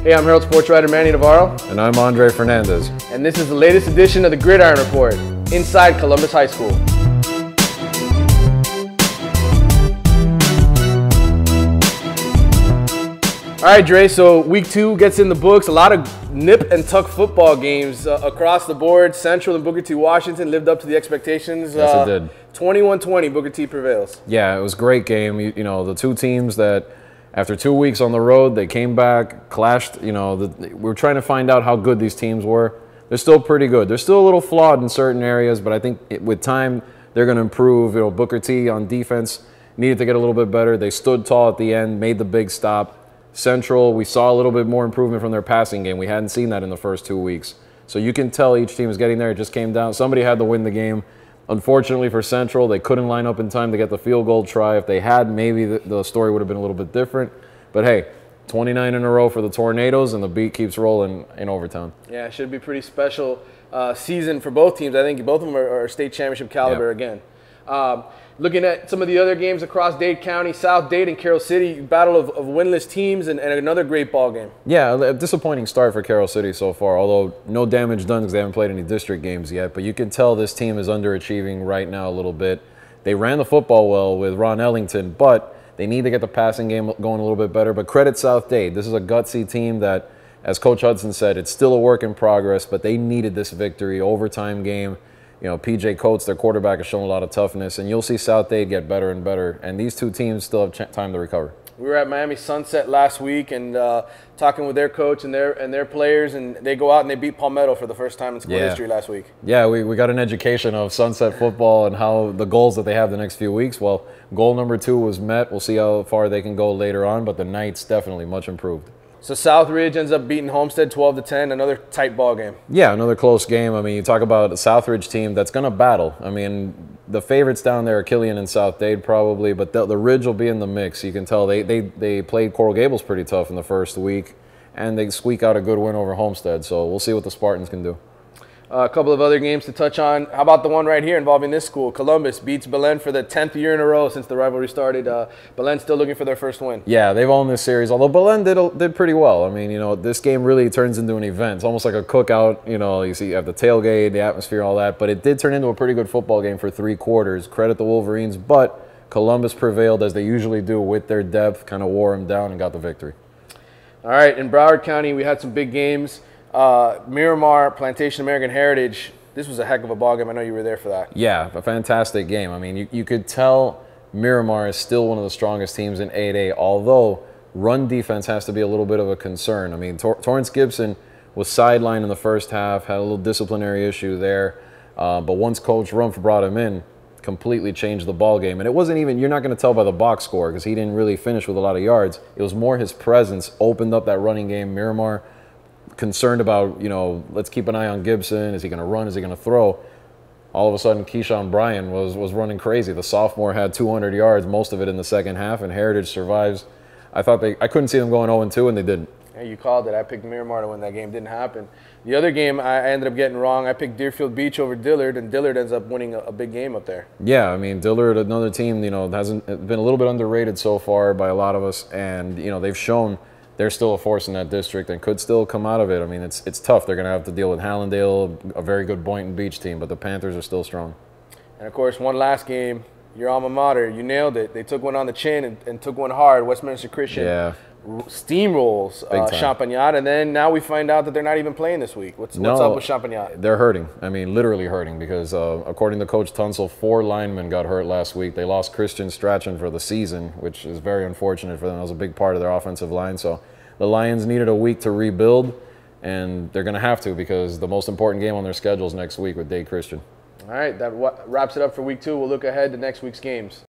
Hey, I'm Herald sports writer Manny Navarro. And I'm Andre Fernandez. And this is the latest edition of the Gridiron Report, inside Columbus High School. All right, Dre, so week 2 gets in the books. A lot of nip and tuck football games across the board. Central and Booker T. Washington lived up to the expectations. Yes, it did. 21-20, Booker T. prevails. Yeah, it was a great game. You know, the two teams that after 2 weeks on the road, they came back, clashed. You know, we were trying to find out how good these teams were. They're still pretty good. They're still a little flawed in certain areas, but I think with time, they're going to improve. You know, Booker T. on defense needed to get a little bit better. They stood tall at the end, made the big stop. Central, we saw a little bit more improvement from their passing game. We hadn't seen that in the first 2 weeks. So you can tell each team is getting there. It just came down. Somebody had to win the game. Unfortunately for Central, they couldn't line up in time to get the field goal try. If they had, maybe the story would have been a little bit different. But hey, 29 in a row for the Tornadoes, and the beat keeps rolling in overtime. Yeah, it should be a pretty special season for both teams. I think both of them are state championship caliber again. Looking at some of the other games across Dade County, South Dade and Carroll City, battle of winless teams and another great ball game. Yeah, a disappointing start for Carroll City so far, although no damage done because they haven't played any district games yet. But you can tell this team is underachieving right now a little bit. They ran the football well with Ron Ellington, but they need to get the passing game going a little bit better. But credit South Dade. This is a gutsy team that, as Coach Hudson said, it's still a work in progress, but they needed this victory, overtime game. You know, P.J. Coates, their quarterback, has shown a lot of toughness, and you'll see South Dade get better and better. And these two teams still have time to recover. We were at Miami Sunset last week and talking with their coach and their players, and they go out and they beat Palmetto for the first time in school history last week. Yeah, we got an education of Sunset football and how the goals that they have the next few weeks. Well, goal number 2 was met. We'll see how far they can go later on, but the Knights definitely much improved. So Southridge ends up beating Homestead 12-10, another tight ball game. Yeah, another close game. I mean, you talk about a Southridge team that's going to battle. I mean, the favorites down there are Killian and South Dade probably, but the Ridge will be in the mix. You can tell they played Coral Gables pretty tough in the first week, and they squeak out a good win over Homestead. So we'll see what the Spartans can do. A couple of other games to touch on. How about the one right here involving this school? Columbus beats Belen for the 10th year in a row since the rivalry started. Belen still looking for their first win. Yeah, they've owned this series, although Belen did pretty well. I mean, you know, this game really turns into an event. It's almost like a cookout. You know, you have the tailgate, the atmosphere, all that. But it did turn into a pretty good football game for 3 quarters. Credit the Wolverines, but Columbus prevailed as they usually do with their depth, kind of wore them down and got the victory. All right, in Broward County, we had some big games. Miramar, Plantation American Heritage. This was a heck of a ball game. I know you were there for that. Yeah, a fantastic game. I mean, you could tell Miramar is still one of the strongest teams in 8A, although run defense has to be a little bit of a concern. I mean, Torrance Gibson was sidelined in the first half, had a little disciplinary issue there, but once Coach Rumpf brought him in, completely changed the ball game. And it wasn't even, you're not going to tell by the box score because he didn't really finish with a lot of yards. It was more his presence opened up that running game. Miramar concerned about, you know, let's keep an eye on Gibson. Is he going to run? Is he going to throw? All of a sudden, Keyshawn Bryan was running crazy. The sophomore had 200 yards, most of it in the second half, and Heritage survives. I couldn't see them going 0-2, and they didn't. Hey, you called it. I picked Miramar to win that game. Didn't happen. The other game, I ended up getting wrong. I picked Deerfield Beach over Dillard, and Dillard ends up winning a big game up there. Yeah, I mean, Dillard, another team, you know, hasn't been a little bit underrated so far by a lot of us, and, you know, they've shown they're still a force in that district and could still come out of it. I mean, it's tough. They're going to have to deal with Hallandale, a very good Boynton Beach team, but the Panthers are still strong. And, of course, one last game, your alma mater, you nailed it. They took one on the chin and took one hard. Westminster Christian steamrolls Champagnat, and then now we find out that they're not even playing this week. What's up with Champagnat? They're hurting. I mean, literally hurting because according to Coach Tunsil, 4 linemen got hurt last week. They lost Christian Strachan for the season, which is very unfortunate for them. That was a big part of their offensive line. So the Lions needed a week to rebuild, and they're going to have to because the most important game on their schedule is next week with Dade Christian. All right, that wraps it up for week 2. We'll look ahead to next week's games.